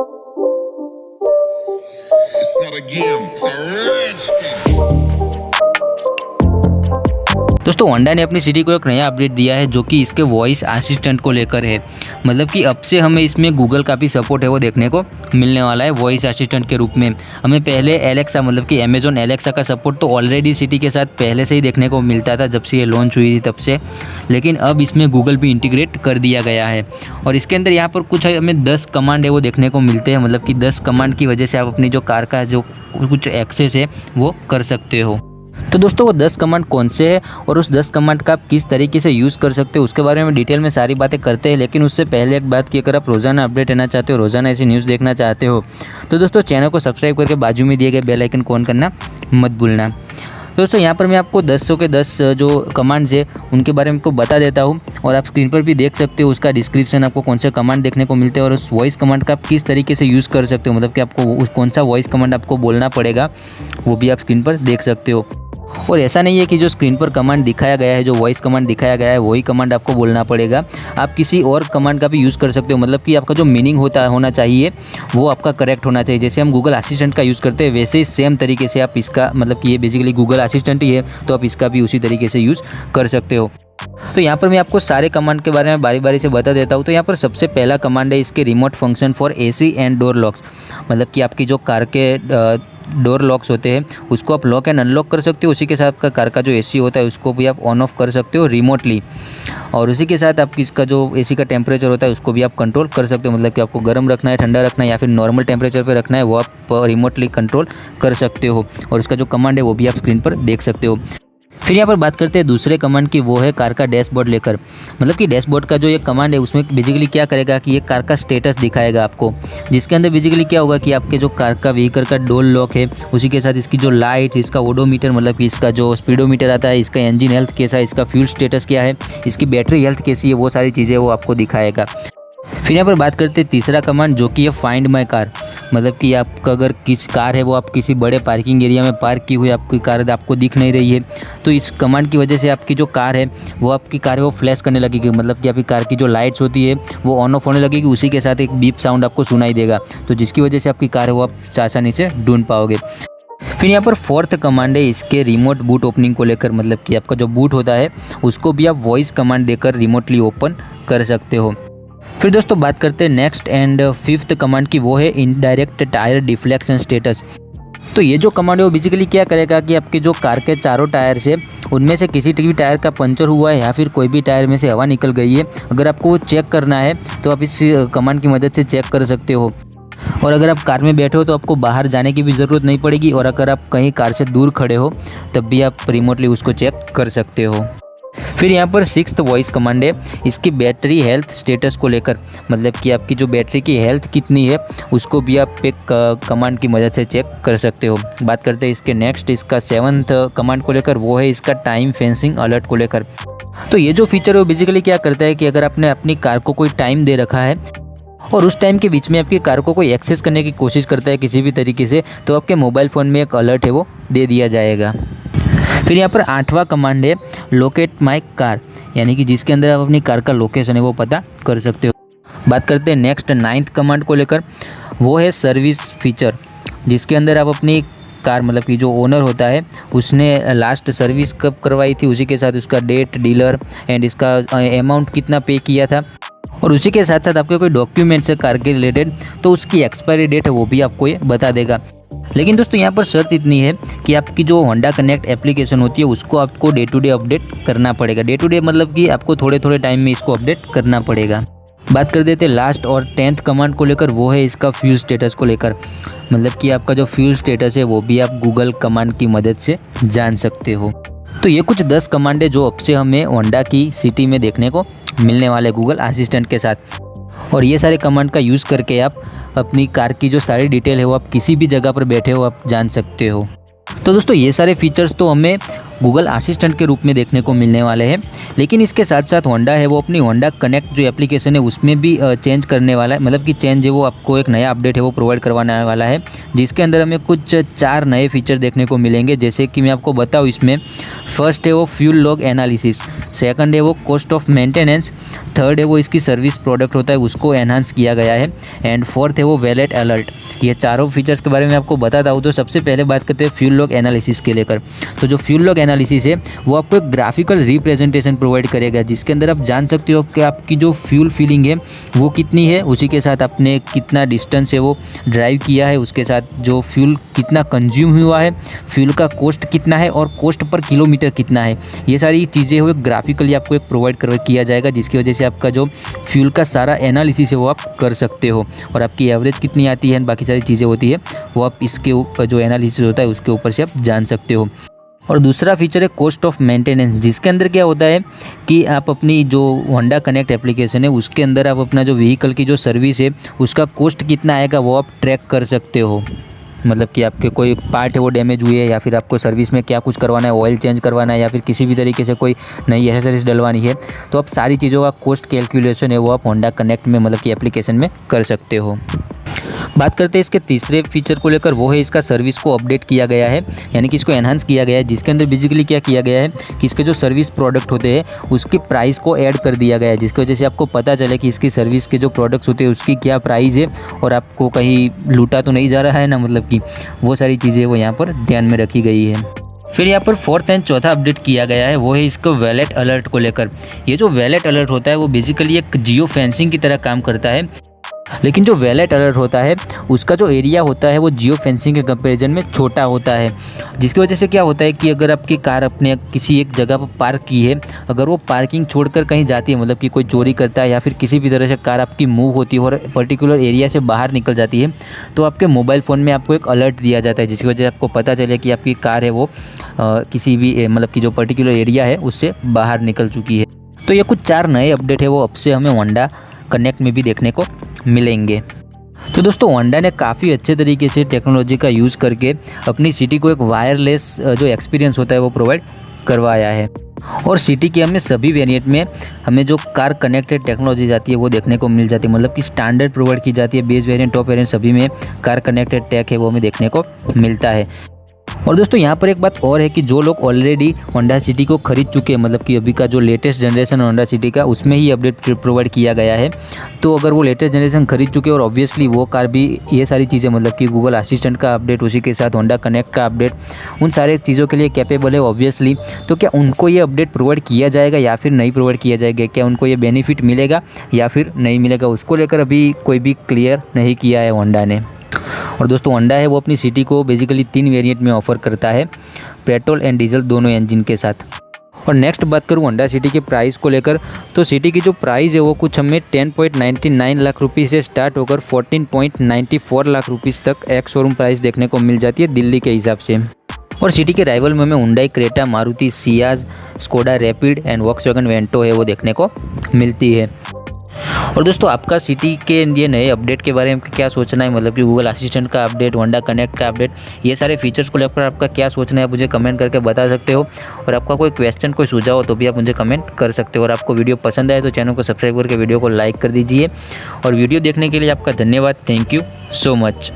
It's not a game, it's a rich thing. दोस्तों Honda ने अपनी सिटी को एक नया अपडेट दिया है जो कि इसके वॉइस असिस्टेंट को लेकर है। मतलब कि अब से हमें इसमें गूगल का भी सपोर्ट है वो देखने को मिलने वाला है वॉइस असिस्टेंट के रूप में। हमें पहले एलेक्सा मतलब कि अमेजॉन एलेक्सा का सपोर्ट तो ऑलरेडी सिटी के साथ पहले से ही देखने को मिलता था जब से ये लॉन्च हुई थी तब से, लेकिन अब इसमें गूगल भी इंटीग्रेट कर दिया गया है। और इसके अंदर यहाँ पर कुछ हमें 10 कमांड है वो देखने को मिलते हैं। मतलब कि 10 कमांड की वजह से आप अपनी जो कार का जो कुछ एक्सेस है वो कर सकते हो। तो दोस्तों वो 10 कमांड कौन से हैं और उस 10 कमांड का आप किस तरीके से यूज़ कर सकते हो उसके बारे में डिटेल में सारी बातें करते हैं। लेकिन उससे पहले एक बात कि अगर आप रोज़ाना अपडेट लेना चाहते हो, रोज़ाना ऐसी न्यूज़ देखना चाहते हो तो दोस्तों चैनल को सब्सक्राइब करके बाजू में दिए गए बेल आइकन ऑन करना मत भूलना। दोस्तों यहाँ पर मैं आपको 10 के 10 जो कमांड्स है उनके बारे में आपको बता देता हूँ और आप स्क्रीन पर भी देख सकते हो उसका डिस्क्रिप्शन, आपको कौन से कमांड देखने को मिलते हैं और उस वॉइस कमांड का आप किस तरीके से यूज़ कर सकते हो। मतलब कि आपको उस कौन सा वॉइस कमांड आपको बोलना पड़ेगा वो भी आप स्क्रीन पर देख सकते हो। और ऐसा नहीं है कि जो स्क्रीन पर कमांड दिखाया गया है, जो वॉइस कमांड दिखाया गया है वही कमांड आपको बोलना पड़ेगा। आप किसी और कमांड का भी यूज़ कर सकते हो। मतलब कि आपका जो मीनिंग होना चाहिए वो आपका करेक्ट होना चाहिए। जैसे हम गूगल असिस्टेंट का यूज़ करते हैं वैसे ही सेम तरीके से आप इसका, मतलब कि ये बेसिकली गूगल असिस्टेंट ही है तो आप इसका भी उसी तरीके से यूज़ कर सकते हो। तो यहाँ पर मैं आपको सारे कमांड के बारे में बारी बारी से बता देता हूँ। तो यहाँ पर सबसे पहला कमांड है इसके remote function for AC and door locks. मतलब कि आपकी जो कार के डोर लॉक्स होते हैं उसको आप लॉक एंड अनलॉक कर सकते हो। उसी के साथ आपका कार का जो एसी होता है उसको भी आप ऑन ऑफ कर सकते हो रिमोटली। और उसी के साथ आप इसका जो एसी का टेम्परेचर होता है उसको भी आप कंट्रोल कर सकते हो। मतलब कि आपको गर्म रखना है, ठंडा रखना है या फिर नॉर्मल टेम्परेचर पे रखना है वो आप रिमोटली कंट्रोल कर सकते हो। और इसका जो कमांड है वो भी आप स्क्रीन पर देख सकते हो। फिर यहाँ पर बात करते हैं दूसरे कमांड की, वो है कार का डैशबोर्ड लेकर। मतलब कि डैशबोर्ड का जो ये कमांड है उसमें बेसिकली क्या करेगा कि ये कार का स्टेटस दिखाएगा आपको, जिसके अंदर बेसिकली क्या होगा कि आपके जो कार का व्हीकल का डोर लॉक है उसी के साथ इसकी जो लाइट, इसका ओडोमीटर मतलब कि इसका जो स्पीडोमीटर आता है, इसका इंजन हेल्थ कैसा है, इसका फ्यूल स्टेटस क्या है, इसकी बैटरी हेल्थ कैसी है, वो सारी चीज़ें वो आपको दिखाएगा। फिर यहाँ पर बात करते हैं तीसरा कमांड जो कि है फाइंड माई कार। मतलब कि आपका अगर किसी कार है वो आप किसी बड़े पार्किंग एरिया में पार्क की हुई आपकी कार आपको दिख नहीं रही है तो इस कमांड की वजह से आपकी जो कार है वो फ्लैश करने लगेगी। मतलब कि आपकी कार की जो लाइट्स होती है वो ऑन ऑफ होने लगेगी, उसी के साथ एक बीप साउंड आपको सुनाई देगा तो जिसकी वजह से आपकी कार है वो आप आसानी से ढूंढ पाओगे। फिर यहाँ पर फोर्थ कमांड है इसके रिमोट बूट ओपनिंग को लेकर। मतलब कि आपका जो बूट होता है उसको भी आप वॉइस कमांड देकर रिमोटली ओपन कर सकते हो। फिर दोस्तों बात करते हैं नेक्स्ट एंड फिफ्थ कमांड की, वो है इनडायरेक्ट टायर डिफ्लेक्शन स्टेटस। तो ये जो कमांड है वो बेसिकली क्या करेगा कि आपके जो कार के चारों टायर से उनमें से किसी भी टायर का पंचर हुआ है या फिर कोई भी टायर में से हवा निकल गई है, अगर आपको वो चेक करना है तो आप इस कमांड की मदद से चेक कर सकते हो। और अगर आप कार में बैठे हो तो आपको बाहर जाने की भी ज़रूरत नहीं पड़ेगी और अगर आप कहीं कार से दूर खड़े हो तब भी आप रिमोटली उसको चेक कर सकते हो। फिर यहाँ पर सिक्स्थ वॉइस कमांड है इसकी बैटरी हेल्थ स्टेटस को लेकर। मतलब कि आपकी जो बैटरी की हेल्थ कितनी है उसको भी आप एक कमांड की मदद से चेक कर सकते हो। बात करते हैं इसके नेक्स्ट इसका सेवन्थ कमांड को लेकर, वो है इसका टाइम फेंसिंग अलर्ट को लेकर। तो ये जो फीचर है वो बेसिकली क्या करता है कि अगर आपने अपनी कार को कोई टाइम दे रखा है और उस टाइम के बीच में आपकी कार को कोई एक्सेस करने की कोशिश करता है किसी भी तरीके से तो आपके मोबाइल फ़ोन में एक अलर्ट है वो दे दिया जाएगा। फिर यहाँ पर आठवां कमांड है लोकेट माई कार, यानी कि जिसके अंदर आप अपनी कार का लोकेशन है वो पता कर सकते हो। बात करते हैं नेक्स्ट नाइन्थ कमांड को लेकर, वो है सर्विस फीचर, जिसके अंदर आप अपनी कार मतलब कि जो ओनर होता है उसने लास्ट सर्विस कब करवाई थी, उसी के साथ उसका डेट, डीलर एंड इसका अमाउंट कितना पे किया था और उसी के साथ साथ आपके कोई डॉक्यूमेंट्स है कार के रिलेटेड तो उसकी एक्सपायरी डेट है वो भी आपको ये बता देगा। लेकिन दोस्तों यहाँ पर शर्त इतनी है कि आपकी जो होंडा कनेक्ट एप्लीकेशन होती है उसको आपको डे टू डे अपडेट करना पड़ेगा। डे टू डे मतलब कि आपको थोड़े थोड़े टाइम में इसको अपडेट करना पड़ेगा। बात कर देते हैं लास्ट और 10th कमांड को लेकर, वो है इसका फ्यूल स्टेटस को लेकर। मतलब कि आपका जो फ्यूल स्टेटस है वो भी आप गूगल कमांड की मदद से जान सकते हो। तो ये कुछ 10 कमांड है जो अब से हमें होंडा की सिटी में देखने को मिलने वाले गूगल असिस्टेंट के साथ। और ये सारे कमांड का यूज़ करके आप अपनी कार की जो सारी डिटेल है वो आप किसी भी जगह पर बैठे हो आप जान सकते हो। तो दोस्तों ये सारे फीचर्स तो हमें गूगल असिस्टेंट के रूप में देखने को मिलने वाले हैं। लेकिन इसके साथ साथ होंडा है वो अपनी होंडा कनेक्ट जो एप्लीकेशन है उसमें भी चेंज करने वाला है, मतलब कि चेंज है वो आपको एक नया अपडेट है वो प्रोवाइड करवाने वाला है, जिसके अंदर हमें कुछ 4 नए फीचर देखने को मिलेंगे। जैसे कि मैं आपको बताऊँ, इसमें फर्स्ट है वो फ्यूल लॉग एनालिसिस, सेकंड है वो कॉस्ट ऑफ मेंटेनेंस, थर्ड है वो इसकी सर्विस प्रोडक्ट होता है उसको एनहांस किया गया है, एंड फोर्थ है वो वैलेट अलर्ट। ये चारों फीचर्स के बारे में आपको बताता हूँ। तो सबसे पहले बात करते हैं फ्यूल लॉग एनालिसिस के लेकर। तो जो फ्यूल लॉग एनालिसिस है वो आपको एक ग्राफिकल रिप्रेजेंटेशन प्रोवाइड करेगा, जिसके अंदर आप जान सकते हो कि आपकी जो फ्यूल फिलिंग है वो कितनी है, उसी के साथ आपने कितना डिस्टेंस है वो ड्राइव किया है, उसके साथ जो फ्यूल कितना कंज्यूम हुआ है, फ्यूल का कॉस्ट कितना है और कॉस्ट पर किलोमीटर कितना है। ये सारी चीज़ें वो ग्राफिकली आपको एक प्रोवाइड किया जाएगा, जिसकी वजह से आपका जो फ्यूल का सारा एनालिसिस है वो आप कर सकते हो, और आपकी एवरेज कितनी आती है, बाकी सारी चीज़ें होती है वो आप इसके ऊपर जो एनालिसिस होता है उसके ऊपर से आप जान सकते हो। और दूसरा फीचर है कॉस्ट ऑफ मेंटेनेंस, जिसके अंदर क्या होता है कि आप अपनी जो होंडा कनेक्ट एप्लीकेशन है उसके अंदर आप अपना जो व्हीकल की जो सर्विस है उसका कॉस्ट कितना आएगा वो आप ट्रैक कर सकते हो। मतलब कि आपके कोई पार्ट है वो डैमेज हुई है, या फिर आपको सर्विस में क्या कुछ करवाना है, ऑयल चेंज करवाना है, या फिर किसी भी तरीके से कोई नई एक्सेसरीज डलवानी है, तो आप सारी चीज़ों का कॉस्ट कैलकुलेशन है वो आप होंडा कनेक्ट में मतलब कि एप्लीकेशन में कर सकते हो। बात करते हैं इसके तीसरे फीचर को लेकर, वो है इसका सर्विस को अपडेट किया गया है, यानी कि इसको एनहांस किया गया है, जिसके अंदर बेसिकली क्या किया गया है कि इसके जो सर्विस प्रोडक्ट होते हैं उसकी प्राइस को ऐड कर दिया गया है, जिसकी वजह से आपको पता चले कि इसकी सर्विस के जो प्रोडक्ट्स होते हैं उसकी क्या प्राइस है, और आपको कहीं लूटा तो नहीं जा रहा है ना, मतलब कि वो सारी चीज़ें वो यहाँ पर ध्यान में रखी गई है। फिर यहाँ पर फोर्थ एंड चौथा अपडेट किया गया है, वो है इसको वैलेट अलर्ट को लेकर। ये जो वैलेट अलर्ट होता है वो बेसिकली एक जियो फेंसिंग की तरह काम करता है, लेकिन जो वैलेट अलर्ट होता है उसका जो एरिया होता है वो जियो फेंसिंग के कंपैरिजन में छोटा होता है, जिसकी वजह से क्या होता है कि अगर आपकी कार अपने किसी एक जगह पर पार्क की है, अगर वो पार्किंग छोड़कर कहीं जाती है, मतलब कि कोई चोरी करता है या फिर किसी भी तरह से कार आपकी मूव होती है और पर्टिकुलर एरिया से बाहर निकल जाती है, तो आपके मोबाइल फ़ोन में आपको एक अलर्ट दिया जाता है, जिसकी वजह से आपको पता चले कि आपकी कार है वो किसी भी मतलब कि जो पर्टिकुलर एरिया है उससे बाहर निकल चुकी है। तो ये कुछ 4 नए अपडेट है वो अब से हमें होंडा कनेक्ट में भी देखने को मिलेंगे। तो दोस्तों होंडा ने काफ़ी अच्छे तरीके से टेक्नोलॉजी का यूज़ करके अपनी सिटी को एक वायरलेस जो एक्सपीरियंस होता है वो प्रोवाइड करवाया है, और सिटी के हमें सभी वेरिएंट में हमें जो कार कनेक्टेड टेक्नोलॉजी जाती है वो देखने को मिल जाती है, मतलब कि स्टैंडर्ड प्रोवाइड की जाती है, बेस वेरिएंट टॉप वेरिएंट सभी में कार कनेक्टेड टेक है वो हमें देखने को मिलता है। और दोस्तों यहाँ पर एक बात और है कि जो लोग ऑलरेडी होंडा सिटी को खरीद चुके हैं, मतलब कि अभी का जो लेटेस्ट जनरेशन होंडा सिटी का उसमें ही अपडेट प्रोवाइड किया गया है, तो अगर वो लेटेस्ट जनरेशन खरीद चुके हैं और ऑब्वियसली वो कार भी ये सारी चीज़ें मतलब कि गूगल असिस्टेंट का अपडेट, उसी के साथ होंडा कनेक्ट का अपडेट, उन सारे चीज़ों के लिए कैपेबल है ऑब्वियसली, तो क्या उनको ये अपडेट प्रोवाइड किया जाएगा या फिर नहीं प्रोवाइड किया जाएगा, क्या उनको ये बेनिफिट मिलेगा या फिर नहीं मिलेगा, उसको लेकर अभी कोई भी क्लियर नहीं किया है होंडा ने। और दोस्तों होंडा है वो अपनी सिटी को बेसिकली 3 वेरिएंट में ऑफर करता है, पेट्रोल एंड डीजल दोनों इंजन के साथ। और नेक्स्ट बात करूँ होंडा सिटी के प्राइस को लेकर, तो सिटी की जो प्राइस है वो कुछ हमें 10.99 लाख रुपये से स्टार्ट होकर 14.94 लाख रुपीज़ तक एक शोरूम प्राइस देखने को मिल जाती है दिल्ली के हिसाब से। और सिटी के राइवल में हमें Hyundai Creta, Maruti Ciaz, Skoda rapid and Volkswagen Vento है वो देखने को मिलती है। और दोस्तों आपका सिटी के ये नए अपडेट के बारे में क्या सोचना है, मतलब कि गूगल असिस्टेंट का अपडेट, होंडा कनेक्ट का अपडेट, ये सारे फीचर्स को लेकर आपका क्या सोचना है मुझे कमेंट करके बता सकते हो। और आपका कोई क्वेश्चन, कोई सुझाव हो तो भी आप मुझे कमेंट कर सकते हो। और आपको वीडियो पसंद आए तो चैनल को सब्सक्राइब करके वीडियो को लाइक कर दीजिए। और वीडियो देखने के लिए आपका धन्यवाद। Thank you so much.